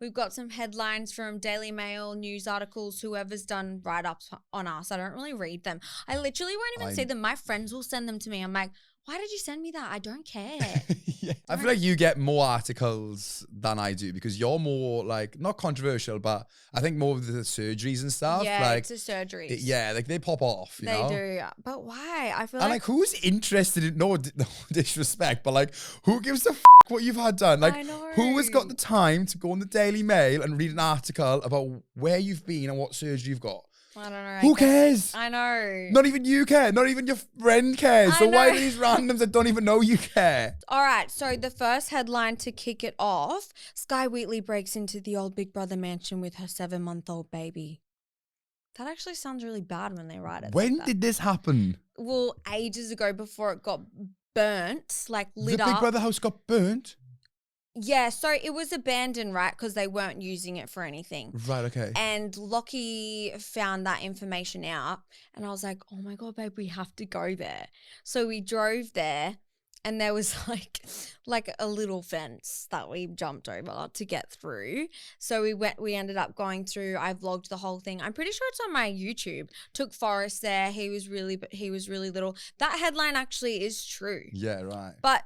We've got some headlines from Daily Mail, news articles, whoever's done write-ups on us. I don't really read them. I literally won't even see them. My friends will send them to me. I'm like, why did you send me that? I don't care. Yeah. I feel like you get more articles than I do because you're more like, not controversial, but I think more of the surgeries and stuff. Yeah, like, it's the surgeries. like they pop off, you know? They do. But why? I feel and like who's interested in, no disrespect, but like who gives a what you've had done? Like I know. who has got the time to go on the Daily Mail and read an article about where you've been and what surgery you've got? I don't know. Who cares? I know. Not even you care. Not even your friend cares. So why do these randoms that don't even know you care? All right. So the first headline to kick it off, Skye Wheatley breaks into the old Big Brother mansion with her 7-month-old baby. That actually sounds really bad when they write it. When did this happen? Well, ages ago before it got burnt, like lit up. The Big Brother house got burnt? Yeah, so it was abandoned, right? Because they weren't using it for anything. Right, okay. And Lockie found that information out. And I was like, oh my God, babe, we have to go there. So we drove there and there was like a little fence that we jumped over to get through. So we ended up going through. I vlogged the whole thing. I'm pretty sure it's on my YouTube. Took Forrest there. He was really little. That headline actually is true. Yeah, right. But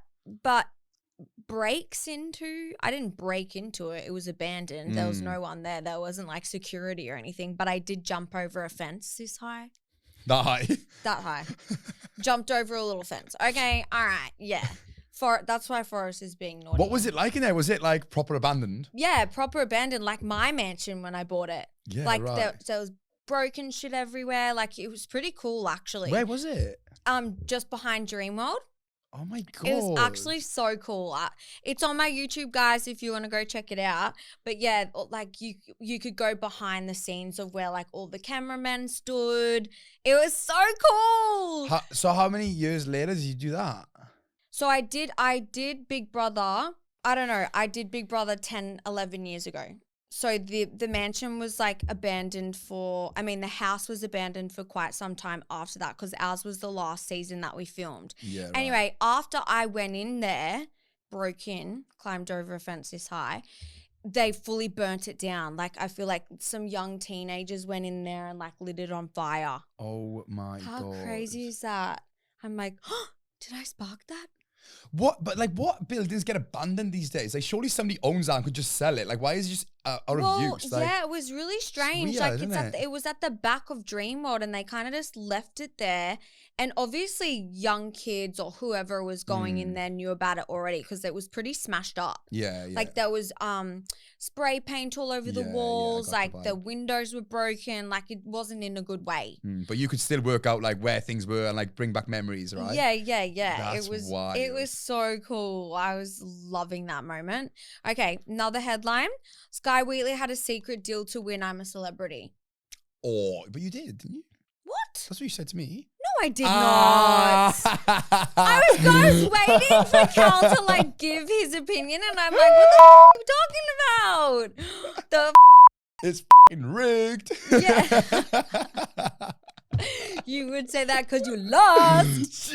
I didn't break into it. It was abandoned. There was no one there. There wasn't like security or anything, but I did jump over a fence this high. That high? That high. Jumped over a little fence. Okay. All right. Yeah. That's why Forrest is being naughty. What was it like in there? Was it like proper abandoned? Yeah. Proper abandoned. Like my mansion when I bought it. Yeah, like right. there was broken shit everywhere. Like it was pretty cool actually. Where was it? Just behind Dreamworld. Oh my God. It was actually so cool. It's on my YouTube, guys, if you want to go check it out. But yeah, like you could go behind the scenes of where like all the cameramen stood. It was so cool. So how many years later did you do that? So I did Big Brother. I don't know. I did Big Brother 10, 11 years ago. So the mansion was like abandoned the house was abandoned for quite some time after that because ours was the last season that we filmed. Yeah. Right. Anyway, after I went in there, broke in, climbed over a fence this high, they fully burnt it down. Like I feel like some young teenagers went in there and like lit it on fire. Oh my God. How crazy is that? I'm like, did I spark that? What? But like, what buildings get abandoned these days? Like, surely somebody owns that and could just sell it. Like, why is it just out of use? Like, yeah, it was really strange. Weird, like, it was at the back of Dreamworld, and they kind of just left it there. And obviously, young kids or whoever was going in there knew about it already because it was pretty smashed up. Yeah, yeah. Like there was spray paint all over the walls. Like the windows were broken. Like it wasn't in a good way. But you could still work out like where things were and like bring back memories, right? Yeah. That's wild. It was so cool. I was loving that moment. Okay, another headline. Skye Wheatley had a secret deal to win I'm a Celebrity. Oh, but you did, didn't you? What? That's what you said to me. No, I did not. I was waiting for Cal to like give his opinion, and I'm like, what the are you talking about? It's rigged. Yeah. You would say that because you lost.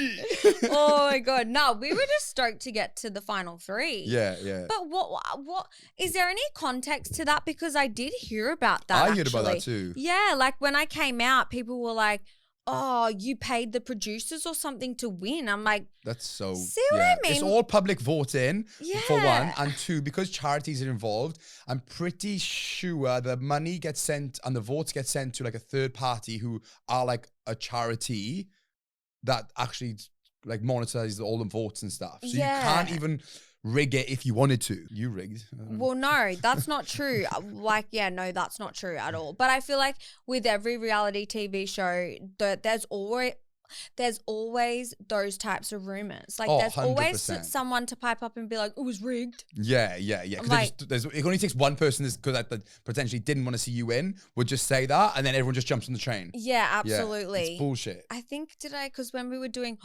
Oh my God. No, we were just stoked to get to the final 3. Yeah. But what is there any context to that? Because I did hear about that. I heard about that too. Yeah, like when I came out, people were like, oh, you paid the producers or something to win. I'm like, that's so. See what I mean? It's all public voting for one, and 2, because charities are involved. I'm pretty sure the money gets sent and the votes get sent to like a third party who are like a charity that actually like monetizes all the votes and stuff. So you can't even rig it if you wanted to. You rigged. Well, no, that's not true. No, that's not true at all. But I feel like with every reality TV show, there's always those types of rumors. Like there's 100%. always someone to pipe up and be like, it was rigged. Yeah. Because it only takes one person that potentially didn't want to see you in would just say that, and then everyone just jumps on the train. Yeah, absolutely. Yeah, it's bullshit. I think because when we were doing,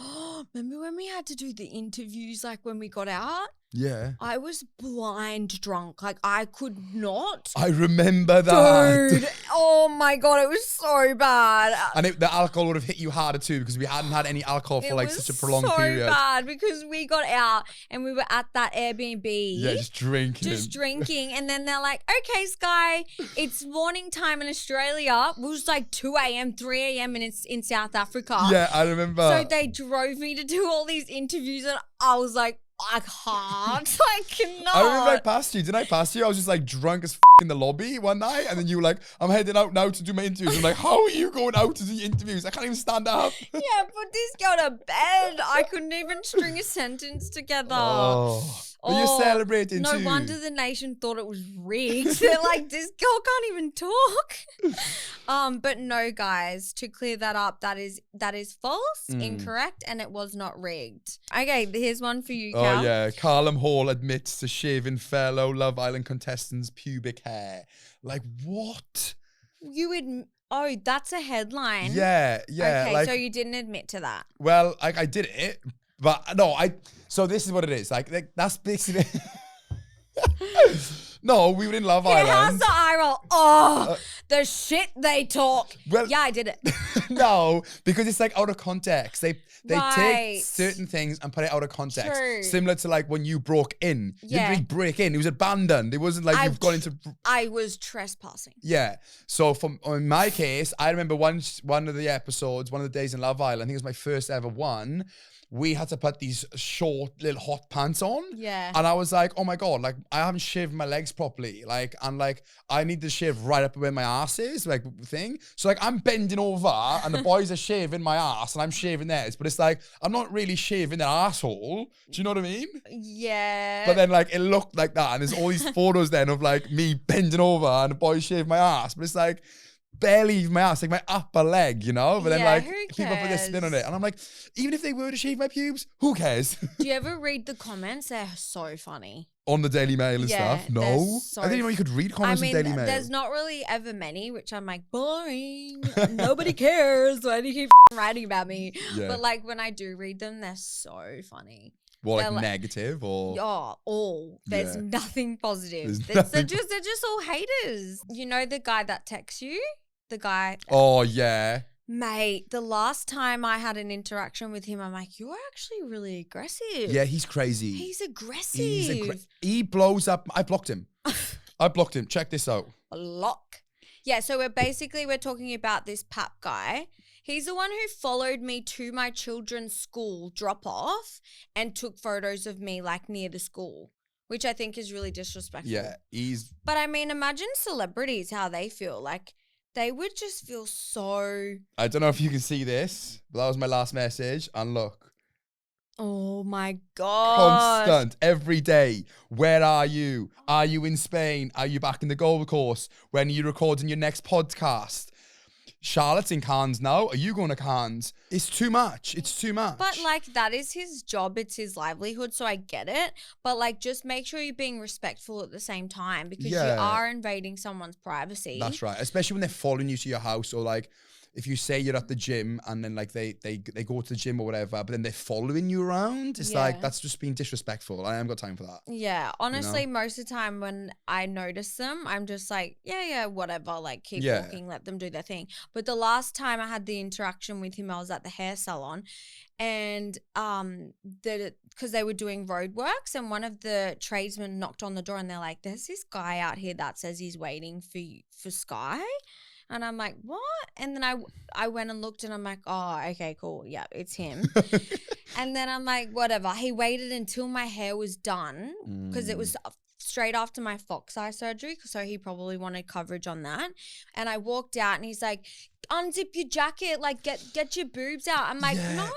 remember when we had to do the interviews like when we got out? Yeah. I was blind drunk. Like, I could not. I remember that. Dude, oh my God, it was so bad. And the alcohol would have hit you harder too because we hadn't had any alcohol for like such a prolonged period. It was so bad because we got out and we were at that Airbnb. Yeah, just drinking. And then they're like, okay, Skye, it's morning time in Australia. It was like 2 a.m., 3 a.m. and it's in South Africa. Yeah, I remember. So they drove me to do all these interviews and I was like, I can't. I cannot. I remember I passed you. Didn't I pass you? I was just like drunk as in the lobby one night. And then you were like, I'm heading out now to do my interviews. I'm like, how are you going out to do interviews? I can't even stand up. Yeah, put this girl to bed. I couldn't even string a sentence together. But you're celebrating no too. No wonder the nation thought it was rigged. They're like, this girl can't even talk. But no, guys, to clear that up, that is false, incorrect, and it was not rigged. Okay, here's one for you, Cal. Oh yeah, Callum Hole admits to shaving fellow Love Island contestants' pubic hair. Like what? Oh, that's a headline. Yeah. Okay, like, so you didn't admit to that. Well, like I did it, but no, so this is what it is. Like that's basically. No, we were in Love Island. How's the eye roll? Oh, the shit they talk. Well, yeah, I did it. No, because it's like out of context. They right. take certain things and put it out of context. True. Similar to like when you broke in. You Yeah. didn't really break in. It was abandoned. It wasn't like you've gone into... I was trespassing. Yeah. So in my case, I remember one of the episodes, one of the days in Love Island, I think it was my first ever one, we had to put these short little hot pants on. Yeah. And I was like, oh my God, like I haven't shaved my legs properly. Like, and like, I need to shave right up where my ass is, like thing. So like I'm bending over and the boys are shaving my ass and I'm shaving theirs. But it's like, I'm not really shaving their asshole. Do you know what I mean? Yeah. But then like, it looked like that. And there's all these photos then of like me bending over and the boys shave my ass. But it's like, barely even my ass, like my upper leg, you know? But then like people put their spin on it. And I'm like, even if they were to shave my pubes, who cares? Do you ever read the comments? They're so funny. On the Daily Mail and stuff? No. So I didn't know you could read comments on Daily Mail. There's not really ever many, which I'm like, boring. Nobody cares. Why do you keep writing about me? Yeah. But like when I do read them, they're so funny. Well, like negative or? Yeah, all. There's nothing positive. They're just all haters. You know the guy that texts you? The guy. Oh, yeah. Mate, the last time I had an interaction with him, I'm like, you're actually really aggressive. Yeah, he's crazy. He's aggressive. He blows up. I blocked him. I blocked him. Check this out. Block. Yeah, so we're talking about this Pap guy. He's the one who followed me to my children's school drop-off and took photos of me like near the school, which I think is really disrespectful. Yeah, But I mean, imagine celebrities, how they feel. Like, they would just feel so... I don't know if you can see this, but that was my last message. And look. Oh my God. Constant, every day. Where are you? Are you in Spain? Are you back in the Gold Coast? When are you recording your next podcast? Charlotte's in Cannes now. Are you going to Cannes? It's too much. It's too much. But like that is his job. It's his livelihood. So I get it. But like just make sure you're being respectful at the same time because you are invading someone's privacy. That's right. Especially when they're following you to your house or like if you say you're at the gym and then like they go to the gym or whatever, but then they're following you around. It's like, that's just being disrespectful. I haven't got time for that. Yeah. Honestly, most of the time when I notice them, I'm just like, yeah, whatever. Like keep walking, let them do their thing. But the last time I had the interaction with him, I was at the hair salon and because they were doing road works and one of the tradesmen knocked on the door and they're like, there's this guy out here that says he's waiting for Skye. And I'm like, what? And then I went and looked and I'm like, oh, okay, cool. Yeah, it's him. And then I'm like, whatever. He waited until my hair was done because it was straight after my fox eye surgery. So he probably wanted coverage on that. And I walked out and he's like, unzip your jacket, like get your boobs out. I'm like, no.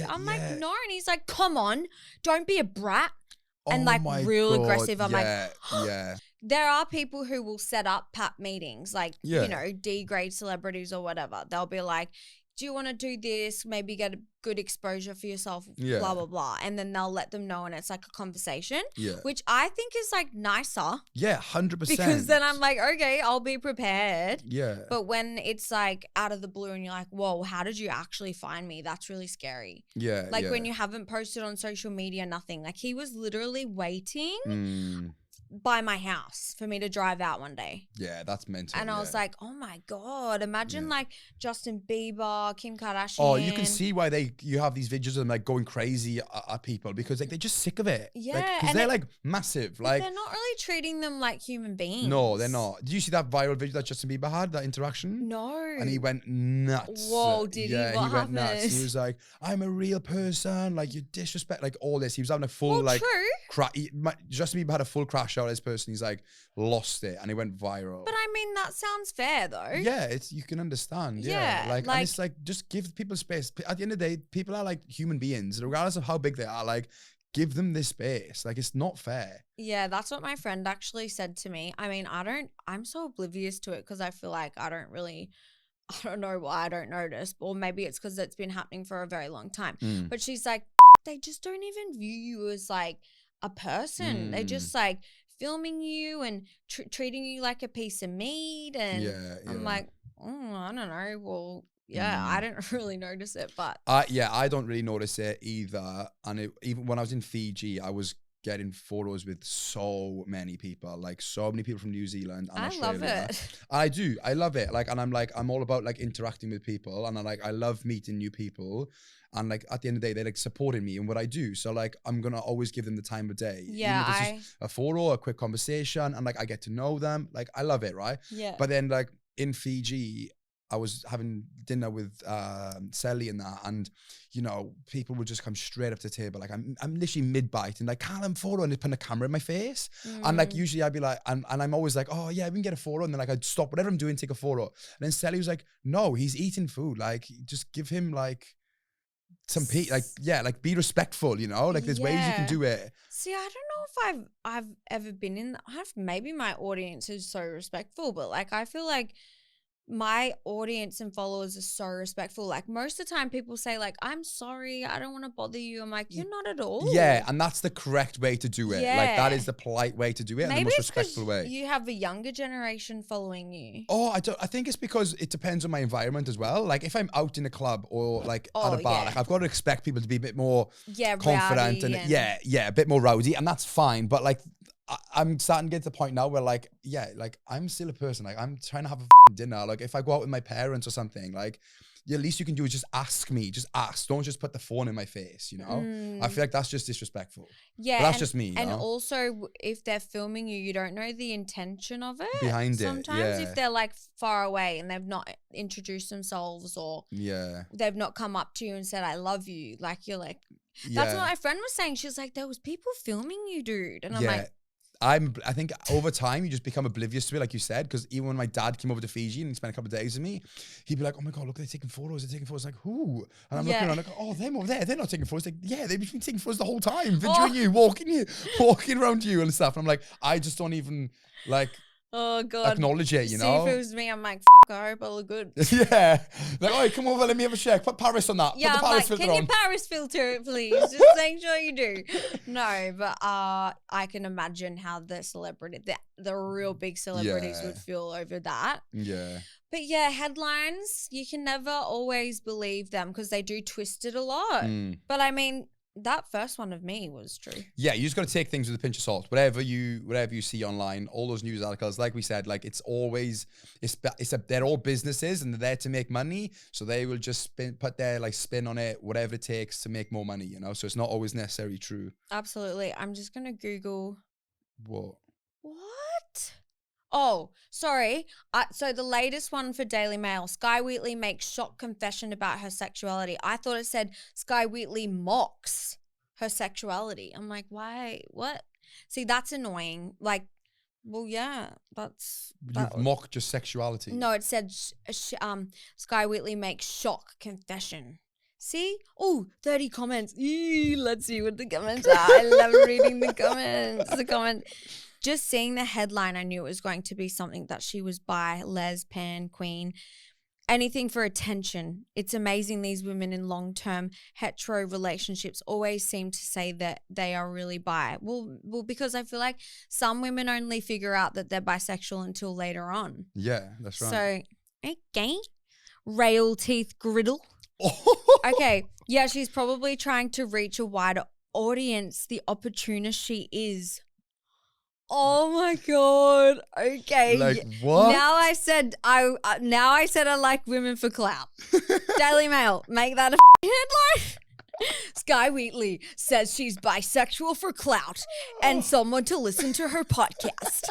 I'm like, no. And he's like, come on, don't be a brat. And like real aggressive. I'm like, yeah. There are people who will set up Pap meetings, like, you know, D-grade celebrities or whatever. They'll be like, do you want to do this? Maybe get a good exposure for yourself, Yeah. blah, blah, blah. And then they'll let them know and it's like a conversation, Yeah. which I think is like nicer. Yeah, 100%. Because then I'm like, okay, I'll be prepared. Yeah. But when it's like out of the blue and you're like, whoa, how did you actually find me? That's really scary. Yeah. Like when you haven't posted on social media, nothing. Like he was literally waiting by my house for me to drive out one day. Yeah, that's mental. And I was like, oh my God, imagine like Justin Bieber, Kim Kardashian. Oh, you can see why you have these videos of them like going crazy at people because like they're just sick of it. Yeah. Because they're like massive. Like they're not really treating them like human beings. No, they're not. Did you see that viral video that Justin Bieber had, that interaction? No. And he went nuts. Whoa, did he? Yeah, What he went nuts. happened? He was like, I'm a real person. Like, you disrespect, like all this. He was having a full, true. Justin Bieber had a full crash out of this person. He's like, lost it. And it went viral. But I mean, that sounds fair though. Yeah, you can understand. Yeah. Like, and it's like, just give people space. At the end of the day, people are like human beings, regardless of how big they are. Like, give them this space. Like, it's not fair. Yeah, that's what my friend actually said to me. I mean, I'm so oblivious to it because I feel like I don't know why I don't notice. Or maybe it's because it's been happening for a very long time. But she's like, they just don't even view you as like a person. They just like filming you and treating you like a piece of meat. And I'm like, I don't know. Well, yeah, I didn't really notice it, but I don't really notice it either. And even when I was in Fiji, I was getting photos with so many people, like so many people from New Zealand and Australia. I love it. I love it. Like, and I'm all about like interacting with people, and I love meeting new people. And like at the end of the day, they're like supporting me in what I do. So like I'm gonna always give them the time of day. Yeah, even if it's just a photo, a quick conversation, and like I get to know them. Like I love it, right? Yeah. But then like in Fiji, I was having dinner with Sally and that, and you know, people would just come straight up to the table. Like I'm literally mid-bite and like, Callum, photo, and they put a camera in my face. And like usually I'd be like, and I'm always like, oh yeah, we can get a photo. And then like I'd stop whatever I'm doing, take a photo. And then Sally was like, no, he's eating food. Like just give him like some like be respectful, you know? Like there's ways you can do it. See, I don't know if I've ever been in maybe my audience is so respectful, but like I feel like my audience and followers are so respectful. Like most of the time people say like, I'm sorry, I don't want to bother you. I'm like, you're not at all. Yeah, and that's the correct way to do it. Yeah. Like that is the polite way to do it, Maybe and the most it's respectful way. You have a younger generation following you. Oh, I think it's because it depends on my environment as well. Like if I'm out in a club or like at a bar, like I've got to expect people to be a bit more confident and a bit more rowdy, and that's fine. But like I'm starting to get to the point now where like, like I'm still a person. Like I'm trying to have a dinner. Like if I go out with my parents or something, like the least you can do is just ask me. Just ask. Don't just put the phone in my face, you know? I feel like that's just disrespectful. Yeah. But that's just me, you know? Also, if they're filming you, you don't know the intention of it. Behind it, sometimes if they're like far away and they've not introduced themselves or they've not come up to you and said, I love you. Like you're like, that's what my friend was saying. She was like, there was people filming you, dude. And I'm like, I think over time you just become oblivious to it, like you said, because even when my dad came over to Fiji and he spent a couple of days with me, he'd be like, oh my God, look, they're taking photos. They're taking photos. Like, who? And I'm looking around like, oh, them over there. They're not taking photos. Like, yeah, they've been taking photos the whole time, videoing you, walking around you and stuff. And I'm like, I just don't even like oh God, acknowledge it, you See, know? if it was me, I'm like, I hope I look good. Yeah. Like, oh, come over, let me have a shake. Put Paris on that. Yeah, Put the Paris I'm like, filter can you Paris filter it, please? Just make sure you do. No, but I can imagine how the celebrity, the real big celebrities would feel over that. Yeah. But yeah, headlines, you can never always believe them because they do twist it a lot. But I mean, that first one of me was true. Yeah, you just got to take things with a pinch of salt. Whatever you see online, all those news articles, like we said, like it's always they're all businesses and they're there to make money, so they will just put their like spin on it, whatever it takes to make more money, you know. So it's not always necessarily true. Absolutely. I'm just gonna Google. What? Oh, sorry. So the latest one for Daily Mail, Skye Wheatley makes shock confession about her sexuality. I thought it said Skye Wheatley mocks her sexuality. I'm like, why? What? See, that's annoying. Like, well, yeah, You've mocked your sexuality. No, it said Skye Wheatley makes shock confession. See? Oh, 30 comments. Let's see what the comments are. I love reading the comments. Just seeing the headline, I knew it was going to be something that she was bi, les, pan, queen. anything for attention. It's amazing these women in long-term hetero relationships always seem to say that they are really bi. Well, because I feel like some women only figure out that they're bisexual until later on. Yeah, that's right. So, okay. Rail teeth griddle. Okay. Yeah, she's probably trying to reach a wider audience, the opportunist she is. Oh my God. Okay. Like what? Now I said I like women for clout. Daily Mail, make that a headline. Skye Wheatley says she's bisexual for clout and someone to listen to her podcast.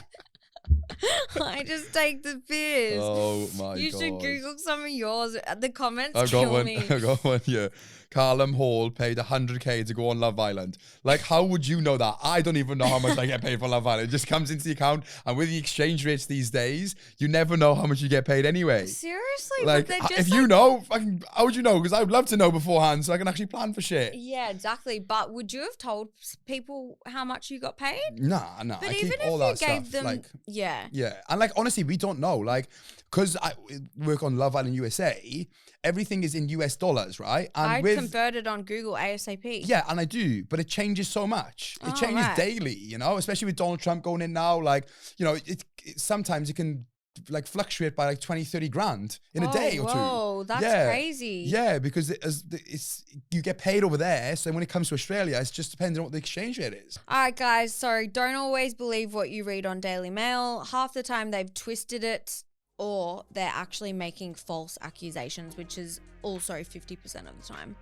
I just take the piss. Oh my God. You should Google some of yours. The comments I've kill me. I've got one, yeah. Callum Hole paid 100k to go on Love Island. Like, how would you know that? I don't even know how much I get paid for Love Island. It just comes into the account, and with the exchange rates these days, you never know how much you get paid anyway. Seriously? Like, but just if you know, fucking, how would you know? Because I would love to know beforehand so I can actually plan for shit. Yeah, exactly. But would you have told people how much you got paid? Nah. But I even keep all if that you gave stuff. them, yeah. And like, honestly, we don't know. Like, because I work on Love Island USA, everything is in US dollars, right? And I converted on Google ASAP. Yeah, and I do, but it changes so much. It changes daily, you know, especially with Donald Trump going in now. Like, you know, it sometimes it can like fluctuate by like 20, 30 grand in a day or two. Whoa, that's crazy. Yeah, because it's you get paid over there. So when it comes to Australia, it's just depending on what the exchange rate is. All right, guys. So don't always believe what you read on Daily Mail. Half the time they've twisted it, or they're actually making false accusations, which is also 50% of the time.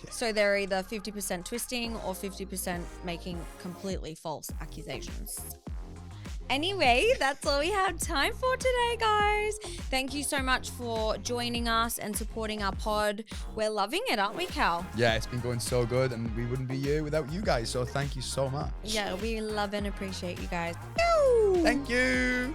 Yeah. So they're either 50% twisting or 50% making completely false accusations. Anyway, that's all we have time for today, guys. Thank you so much for joining us and supporting our pod. We're loving it, aren't we, Cal? Yeah, it's been going so good, and we wouldn't be here without you guys. So thank you so much. Yeah, we love and appreciate you guys. Thank you.